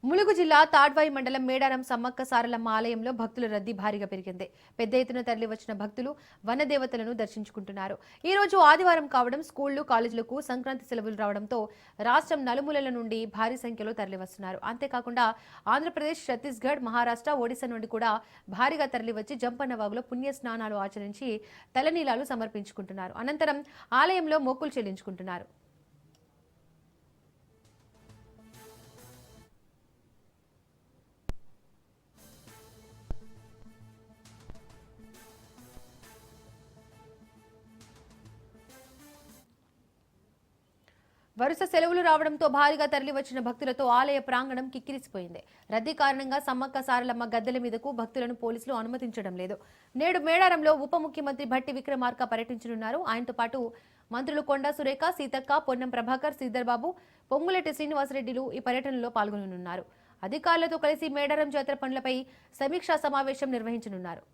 ములుగు జిల్లా తాడ్వాయి మండలం మేడారం సమ్మక్క సారలమ్మ ఆలయంలో భక్తుల రద్దీ భారీగా పెరిగింది. పెద్ద ఎత్తున తరలివచ్చిన భక్తులు వనదేవతలను దర్శించుకుంటున్నారు. ఈ రోజు ఆదివారం కావడం, స్కూళ్లు, కాలేజీలకు సంక్రాంతి సెలవులు రావడంతో రాష్ట్రం నలుమూలల నుండి భారీ సంఖ్యలో తరలివస్తున్నారు. అంతేకాకుండా ఆంధ్రప్రదేశ్, ఛత్తీస్గఢ్, మహారాష్ట్ర, ఒడిశా నుండి కూడా భారీగా తరలివచ్చి జంపన్న వాగులో పుణ్య స్నానాలు ఆచరించి తలనీలాలు సమర్పించుకుంటున్నారు. అనంతరం ఆలయంలో మొక్కులు చెల్లించుకుంటున్నారు. వరుస సెలవులు రావడంతో భారీగా తరలివచ్చిన భక్తులతో ఆలయ ప్రాంగణం కిక్కిరిసిపోయింది. రద్దీ కారణంగా సమ్మక్క సారలమ్మ గద్దెల మీదకు భక్తులను పోలీసులు అనుమతించడం లేదు. నేడు మేడారంలో ఉప ముఖ్యమంత్రి భట్టి విక్రమార్క పర్యటించనున్నారు. ఆయనతో పాటు మంత్రులు కొండా సురేఖ, సీతక్క, పొన్నం ప్రభాకర్, శ్రీధర్ బాబు, పొంగులేటి శ్రీనివాసరెడ్డిలు ఈ పర్యటనలో పాల్గొననున్నారు. అధికారులతో కలిసి మేడారం జాతర పనులపై సమీక్షా సమావేశం నిర్వహించనున్నారు.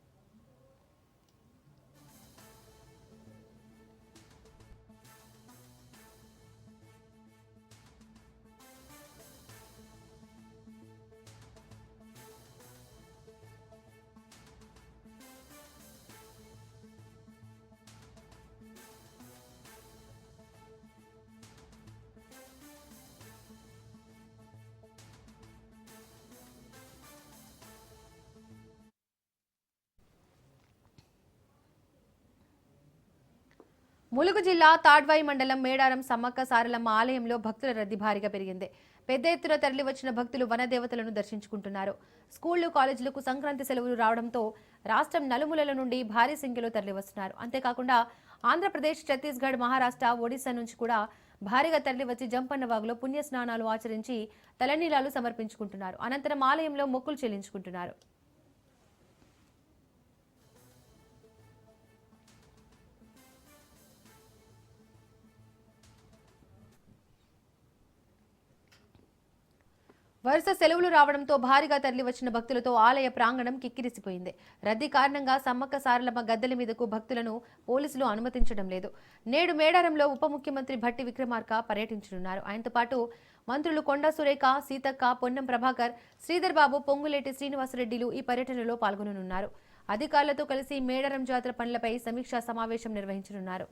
ములుగు జిల్లా తాడ్వాయి మండలం మేడారం సమ్మక్క సారలమ్మ ఆలయంలో భక్తుల రద్దీ భారీగా పెరిగింది. పెద్ద ఎత్తున తరలివచ్చిన భక్తులు వనదేవతలను దర్శించుకుంటున్నారు. స్కూళ్లు, కాలేజీలకు సంక్రాంతి సెలవులు రావడంతో రాష్ట్రం నలుమూలల నుండి భారీ సంఖ్యలో తరలివస్తున్నారు. అంతేకాకుండా ఆంధ్రప్రదేశ్, ఛత్తీస్గఢ్, మహారాష్ట్ర, ఒడిశా నుంచి కూడా భారీగా తరలివచ్చి జంపన్న వాగులో పుణ్య స్నానాలు ఆచరించి తలనీలాలు సమర్పించుకుంటున్నారు. అనంతరం ఆలయంలో మొక్కులు చెల్లించుకుంటున్నారు. వరుస సెలవులు రావడంతో భారీగా తరలివచ్చిన భక్తులతో ఆలయ ప్రాంగణం కిక్కిరిసిపోయింది. రద్దీ కారణంగా సమ్మక్క సారలమ్మ గద్దెల మీదకు భక్తులను పోలీసులు అనుమతించడం లేదు. నేడు మేడారంలో ఉప ముఖ్యమంత్రి భట్టి విక్రమార్క పర్యటించనున్నారు. ఆయనతో పాటు మంత్రులు కొండా సురేఖ, సీతక్క, పొన్నం ప్రభాకర్, శ్రీధర్ బాబు, పొంగులేటి శ్రీనివాసరెడ్డిలు ఈ పర్యటనలో పాల్గొననున్నారు. అధికారులతో కలిసి మేడారం జాతర పనులపై సమీక్షా సమావేశం నిర్వహించనున్నారు.